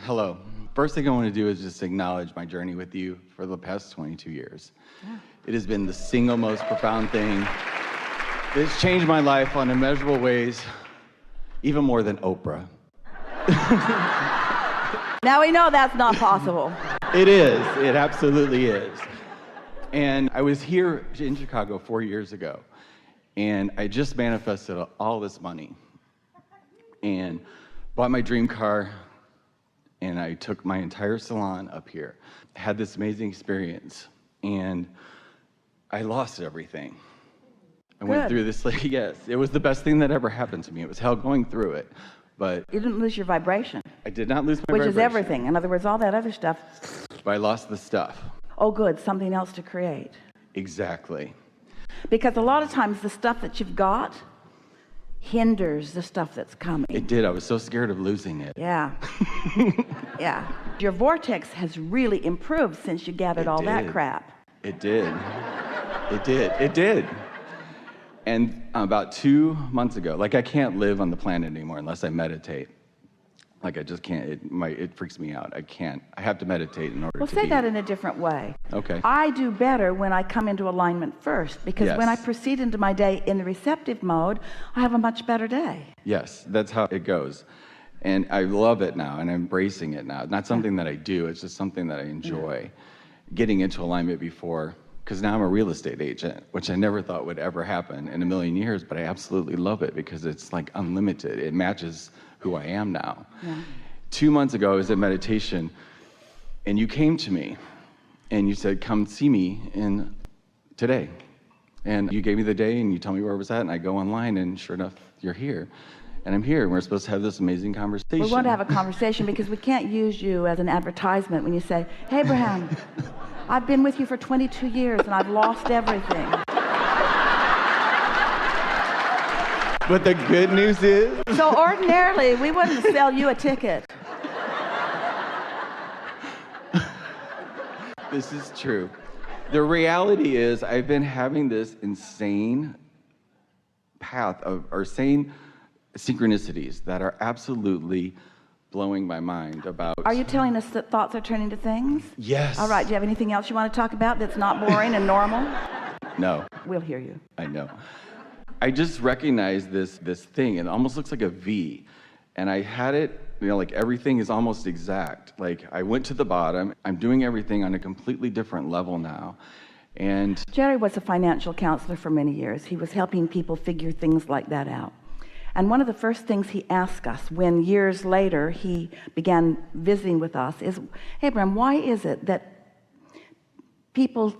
Hello. First thing I want to do is just acknowledge my journey with you for the past 22 years. Yeah. It has been the single most profound thing. It's changed my life on immeasurable ways, even more than Oprah. Now we know that's not possible. It is. It absolutely is. And I was here in Chicago 4 years ago, and I just manifested all this money and bought my dream car, and I took my entire salon up here. Had this amazing experience, and I lost everything. I went through this, yes, it was the best thing that ever happened to me. It was hell going through it, but... You didn't lose your vibration. I did not lose my vibration. Which is everything. In other words, all that other stuff... But I lost the stuff. Oh, good, something else to create. Exactly. Because a lot of times the stuff that you've got hinders the stuff that's coming. It did. I was so scared of losing it. Yeah. Yeah. Your vortex has really improved since you gathered all that crap. It did. It did. It did. And about 2 months ago, like I can't live on the planet anymore unless I meditate. Like I just can't, it freaks me out. I can't, I have to meditate in order to Well, say that in a different way. Okay. I do better when I come into alignment first, because when I proceed into my day in the receptive mode, I have a much better day. Yes, that's how it goes. And I love it now, and I'm embracing it now. It's not something that I do, it's just something that I enjoy. Getting into alignment before, because now I'm a real estate agent, which I never thought would ever happen in a million years, but I absolutely love it because it's like unlimited. It matches who I am now. Yeah. 2 months ago, I was at meditation, and you came to me, and you said, come see me today. And you gave me the day, and you told me where I was at, and I go online, and sure enough, you're here. And I'm here, and we're supposed to have this amazing conversation. We want to have a conversation because we can't use you as an advertisement when you say, hey, Abraham, I've been with you for 22 years, and I've lost everything. But the good news is... So ordinarily, we wouldn't sell you a ticket. This is true. The reality is I've been having this insane path or sane synchronicities that are absolutely blowing my mind about... Are you telling us that thoughts are turning to things? Yes. All right, do you have anything else you want to talk about that's not boring and normal? No. We'll hear you. I know. I just recognized this thing, and it almost looks like a V. And I had it, like everything is almost exact. Like I went to the bottom, I'm doing everything on a completely different level now. And Jerry was a financial counselor for many years. He was helping people figure things like that out. And one of the first things he asked us when years later he began visiting with us is, hey, Abraham, why is it that people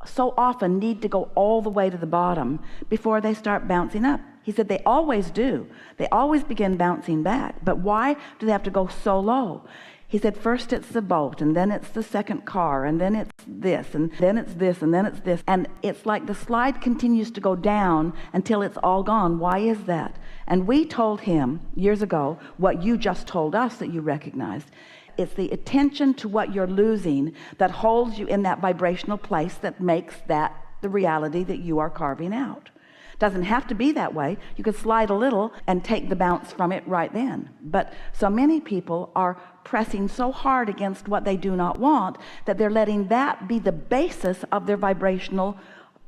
so often need to go all the way to the bottom before they start bouncing up? He said they always do. They always begin bouncing back. But why do they have to go so low? He said first it's the boat, and then it's the second car, and then it's this, and then it's this, and then it's this. And it's like the slide continues to go down until it's all gone. Why is that? And we told him years ago what you just told us that you recognized. It's the attention to what you're losing that holds you in that vibrational place that makes that the reality that you are carving out. Doesn't have to be that way. You could slide a little and take the bounce from it right then. But so many people are pressing so hard against what they do not want that they're letting that be the basis of their vibrational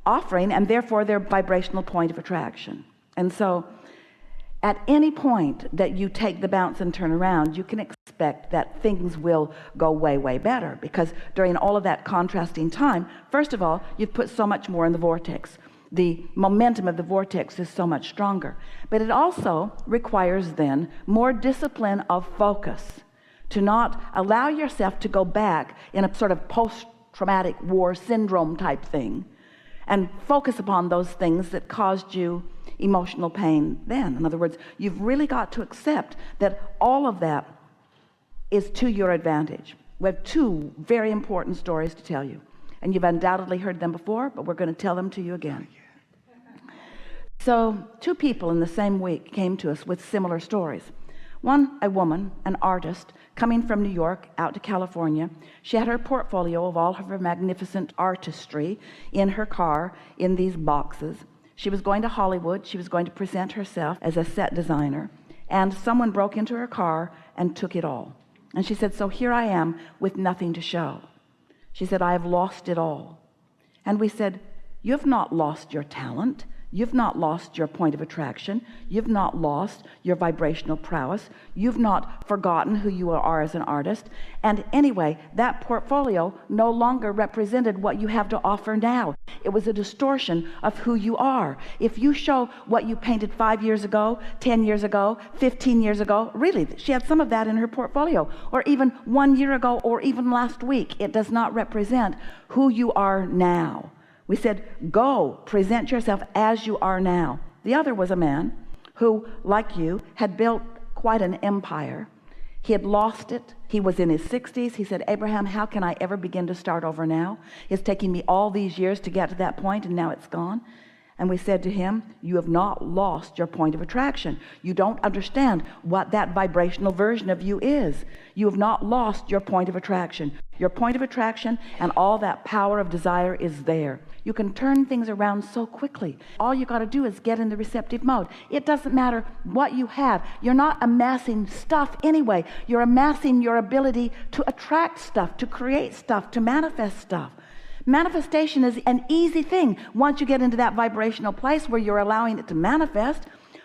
offering and therefore their vibrational point of attraction. And so at any point that you take the bounce and turn around, you can expect that things will go way, way better, because during all of that contrasting time, first of all, you've put so much more in the vortex. The momentum of the vortex is so much stronger. But it also requires then more discipline of focus, to not allow yourself to go back in a sort of post-traumatic war syndrome type thing and focus upon those things that caused you emotional pain then. In other words, you've really got to accept that all of that is to your advantage. We have two very important stories to tell you, and you've undoubtedly heard them before, but we're going to tell them to you again. So 2 people in the same week came to us with similar stories. One, a woman, an artist, coming from New York out to California. She had her portfolio of all of her magnificent artistry in her car in these boxes. She was going to Hollywood. She was going to present herself as a set designer. And someone broke into her car and took it all. And she said, so here I am with nothing to show. She said, I have lost it all. And we said, you have not lost your talent. You've not lost your point of attraction. You've not lost your vibrational prowess. You've not forgotten who you are as an artist. And anyway, that portfolio no longer represented what you have to offer now. It was a distortion of who you are. If you show what you painted 5 years ago, 10 years ago, 15 years ago, really, she had some of that in her portfolio, or even 1 year ago, or even last week, it does not represent who you are now. We said, go, present yourself as you are now. The other was a man who, like you, had built quite an empire. He had lost it. He was in his 60s. He said, Abraham, how can I ever begin to start over now? It's taking me all these years to get to that point, and now it's gone. And we said to him, you have not lost your point of attraction. You don't understand what that vibrational version of you is. You have not lost your point of attraction. Your point of attraction and all that power of desire is there. You can turn things around so quickly. All you got to do is get in the receptive mode. It doesn't matter what you have. You're not amassing stuff anyway. You're amassing your ability to attract stuff, to create stuff, to manifest stuff. Manifestation is an easy thing once you get into that vibrational place where you're allowing it to manifest.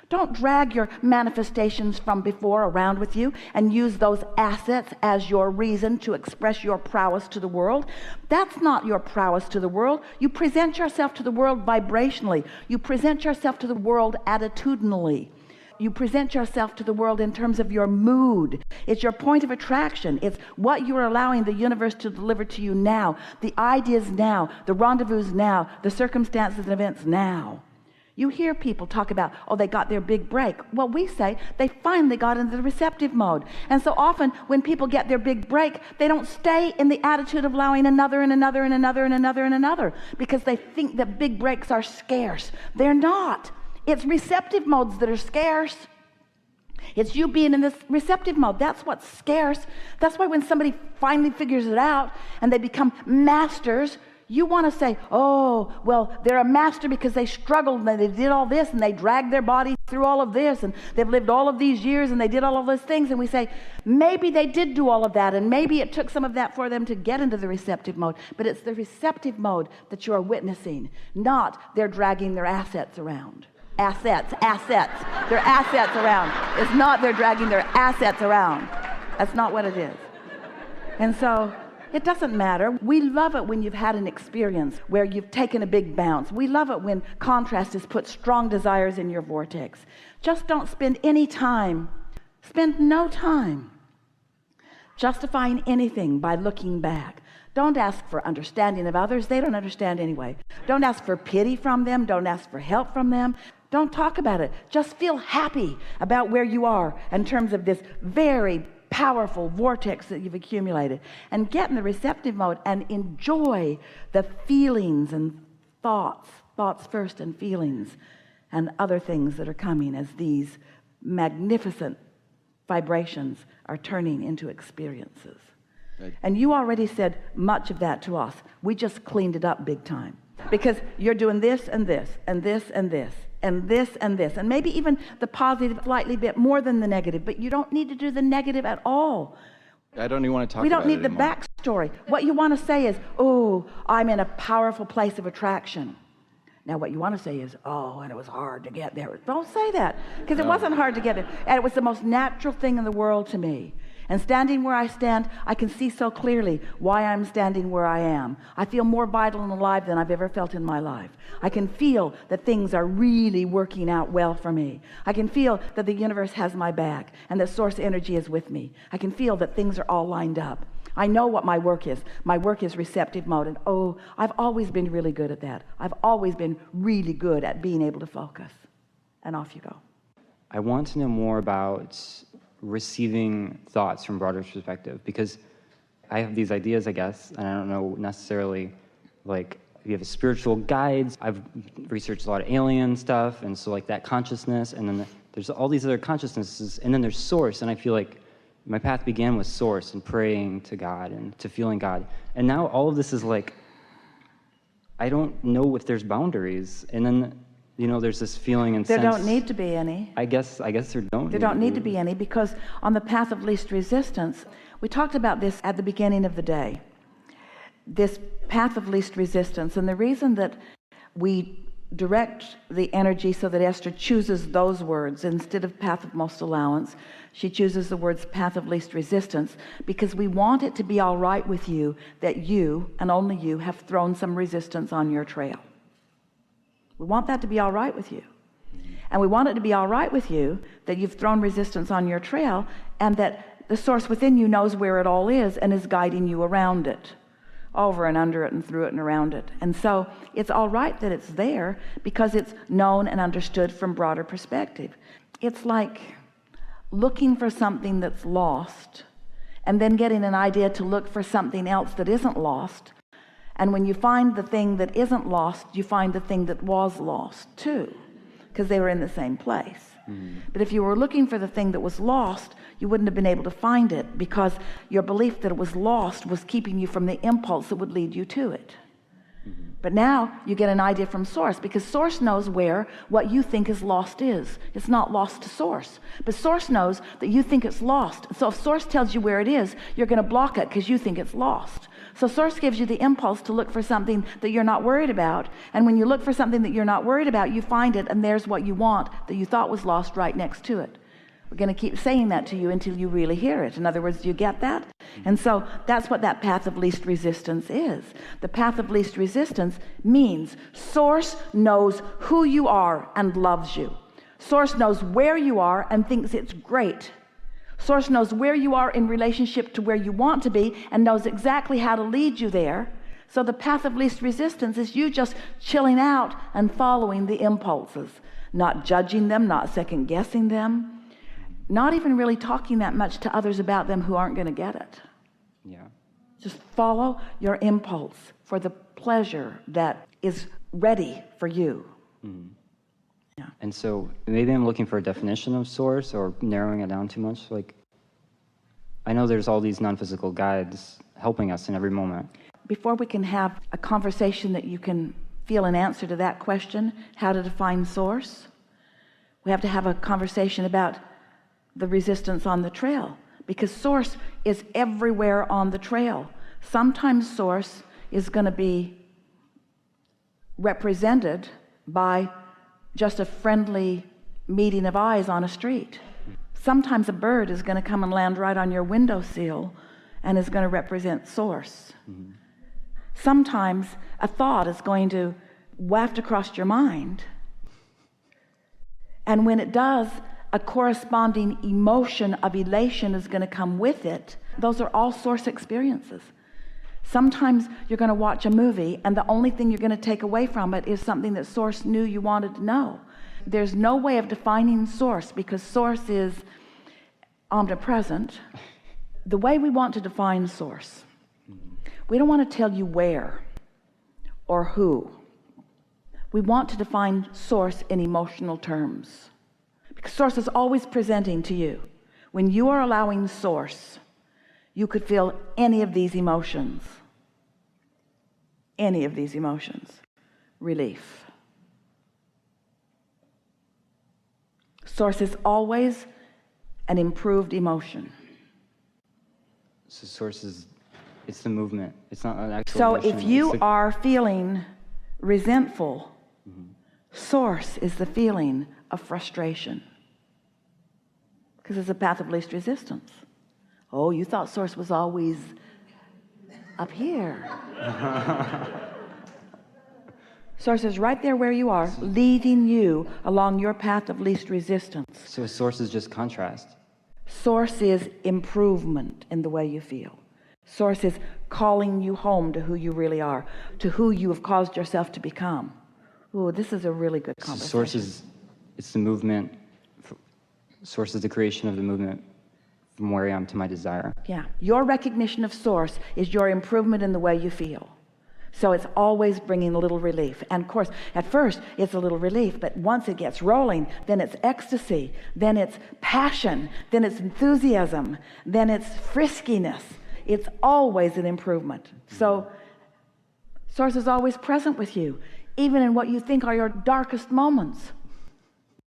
Don't drag your manifestations from before around with you and use those assets as your reason to express your prowess to the world. That's not your prowess to the world. You present yourself to the world vibrationally. You present yourself to the world attitudinally. You present yourself to the world in terms of your mood. It's your point of attraction. It's what you're allowing the universe to deliver to you now, the ideas now, the rendezvous now, the circumstances and events now. You hear people talk about, oh, they got their big break. Well, we say they finally got into the receptive mode. And so often when people get their big break, they don't stay in the attitude of allowing another and another and another and another and another, because they think that big breaks are scarce. They're not. It's receptive modes that are scarce. It's you being in this receptive mode. That's what's scarce. That's why when somebody finally figures it out and they become masters, you want to say, oh, well, they're a master because they struggled and they did all this and they dragged their body through all of this and they've lived all of these years and they did all of those things. And we say, maybe they did do all of that and maybe it took some of that for them to get into the receptive mode. But it's the receptive mode that you are witnessing, not they're dragging their assets around. Assets. Their assets around. It's not they're dragging their assets around. That's not what it is. And so it doesn't matter. We love it when you've had an experience where you've taken a big bounce. We love it when contrast has put strong desires in your vortex. Just don't spend any time, spend no time justifying anything by looking back. Don't ask for understanding of others. They don't understand anyway. Don't ask for pity from them. Don't ask for help from them. Don't talk about it. Just feel happy about where you are in terms of this very powerful vortex that you've accumulated, and get in the receptive mode and enjoy the feelings and thoughts first and feelings and other things that are coming as these magnificent vibrations are turning into experiences. Right. And you already said much of that to us. We just cleaned it up big time, because you're doing this and this and this and this and this and this, and maybe even the positive slightly bit more than the negative, but you don't need to do the negative at all. I don't even want to talk about it. We don't need the anymore. backstory. What you want to say is, oh, I'm in a powerful place of attraction. Now what you want to say is, oh, and it was hard to get there. Don't say that, because it wasn't hard to get there, and it was the most natural thing in the world to me. And standing where I stand, I can see so clearly why I'm standing where I am. I feel more vital and alive than I've ever felt in my life. I can feel that things are really working out well for me. I can feel that the universe has my back and that source energy is with me. I can feel that things are all lined up. I know what my work is. My work is receptive mode. And oh, I've always been really good at that. I've always been really good at being able to focus. And off you go. I want to know more about receiving thoughts from broader perspective, because I have these ideas, I guess, and I don't know necessarily, like, you have spiritual guides. I've researched a lot of alien stuff, and so like that consciousness, and then there's all these other consciousnesses, and then there's source, and I feel like my path began with source and praying to God and to feeling God, and now all of this is like, I don't know if there's boundaries, and then there's this feeling and There sense. don't need to be any. I guess there don't. There don't need to be any, because on the path of least resistance, we talked about this at the beginning of the day. This path of least resistance, and the reason that we direct the energy so that Esther chooses those words instead of path of most allowance, she chooses the words path of least resistance, because we want it to be all right with you that you, and only you, have thrown some resistance on your trail. We want that to be all right with you. And we want it to be all right with you that you've thrown resistance on your trail, and that the source within you knows where it all is and is guiding you around it, over and under it and through it and around it. And so it's all right that it's there, because it's known and understood from broader perspective. It's like looking for something that's lost and then getting an idea to look for something else that isn't lost. And when you find the thing that isn't lost, you find the thing that was lost too, because they were in the same place. But if you were looking for the thing that was lost, you wouldn't have been able to find it, because your belief that it was lost was keeping you from the impulse that would lead you to it. But now you get an idea from source, because source knows where what you think is lost is. It's not lost to source, but source knows that you think it's lost. So if source tells you where it is, you're going to block it because you think it's lost. So source gives you the impulse to look for something that you're not worried about. And when you look for something that you're not worried about, you find it, and there's what you want that you thought was lost right next to it. We're going to keep saying that to you until you really hear it. In other words, do you get that? And so that's what that path of least resistance is. The path of least resistance means source knows who you are and loves you. Source knows where you are and thinks it's great. Source knows where you are in relationship to where you want to be and knows exactly how to lead you there. So the path of least resistance is you just chilling out and following the impulses, not judging them, not second guessing them, not even really talking that much to others about them who aren't going to get it. Yeah. Just follow your impulse for the pleasure that is ready for you. Yeah. And so maybe I'm looking for a definition of source, or narrowing it down too much. Like, I know there's all these non-physical guides helping us in every moment. Before we can have a conversation that you can feel an answer to that question, how to define source, we have to have a conversation about the resistance on the trail, because source is everywhere on the trail. Sometimes source is going to be represented by just a friendly meeting of eyes on a street. Sometimes a bird is going to come and land right on your windowsill and is going to represent source. Sometimes a thought is going to waft across your mind, and when it does, a corresponding emotion of elation is going to come with it. Those are all source experiences. Sometimes you're going to watch a movie, and the only thing you're going to take away from it is something that source knew you wanted to know. There's no way of defining source, because source is omnipresent. The way we want to define source, we don't want to tell you where or who. We want to define source in emotional terms. Because source is always presenting to you. When you are allowing source, you could feel any of these emotions. Any of these emotions. Relief. Source is always an improved emotion. So source is, it's the movement. It's not an actual So emotion. if you are feeling resentful, source is the feeling of frustration, because it's a path of least resistance. Oh, you thought source was always up here. Source is right there where you are, leading you along your path of least resistance. So source is just contrast. Source is improvement in the way you feel. Source is calling you home to who you really are, to who you have caused yourself to become. Ooh, this is a really good conversation. So source is, it's the movement. Source is the creation of the movement from where I am to my desire. Yeah, your recognition of source is your improvement in the way you feel. So it's always bringing a little relief. And of course, at first, it's a little relief, but once it gets rolling, then it's ecstasy, then it's passion, then it's enthusiasm, then it's friskiness. It's always an improvement. So source is always present with you even in what you think are your darkest moments.